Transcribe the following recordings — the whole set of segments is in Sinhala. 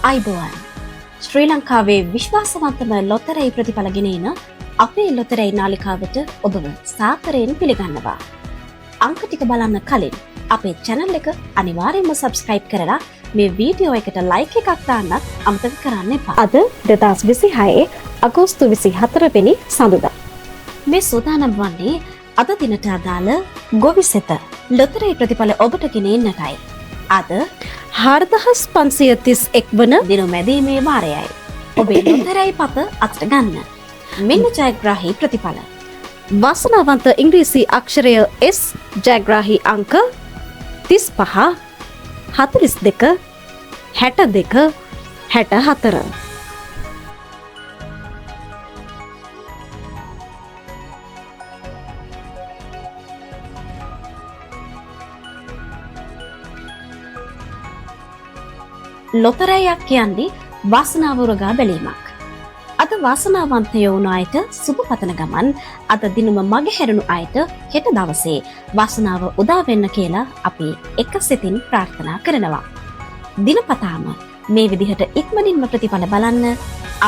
අයිබෝවන් ශ්‍රී ලංකාවේ විශ්වාසවන්තම ලොතරැයි ප්‍රතිඵල ගෙන එන අපේ ලොතරැයි නාලිකාවට ඔබව සාදරයෙන් පිළිගන්නවා. අංක ටික බලන්න කලින් අපේ channel එක අනිවාර්යයෙන්ම subscribe කරලා මේ වීඩියෝ එකට like එකක් දාන්න අමතක කරන්න එපා. අද 2026 අගෝස්තු 24 වෙනි සඳුදා. මේ සූදානම් වන්නේ අද දිනට අදාළ ගොවිසෙත ලොතරැයි ප්‍රතිඵල ඔබට ගෙන එන්නටයි. අද 4531 වන දින මැදීමේ වාරයයි. ඔබේ ලොතරැයි පත අතට ගන්න. මෙන්න ජයග්‍රාහී ප්‍රතිඵල. වාසනාවන්ත ඉංග්‍රීසි අක්ෂරය S, ජයග්‍රාහී අංක 35, 42, 62, 64. ලොතරැයියක් කියන්නේ වාසනාව උරගා බැලීමක්. අද වාසනාවන්තයෝ වුණු අයට සුබ පතන ගමන් අද දිනම මගහැරුණු අයට හෙට දවසේ වාසනාව උදා වෙන්න කියලා අපි එක සිතින් ප්‍රාර්ථනා කරනවා. දිනපතාම මේ විදිහට ඉක්මනින්ම ප්‍රතිඵල බලන්න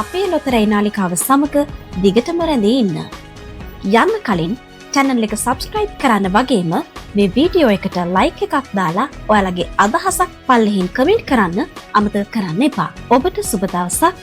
අපේ ලොතරැයි නාලිකාව සමග දිගටම රැඳී ඉන්න. යන්න කලින් channel එක subscribe කරන්න වගේම මේ වීඩියෝ එකට like එකක් දාලා ඔයාලගේ අදහසක් පල්ලෙහින් කමෙන්ට් කරන්න අමතක කරන්න එපා. ඔබට සුබ දවසක්.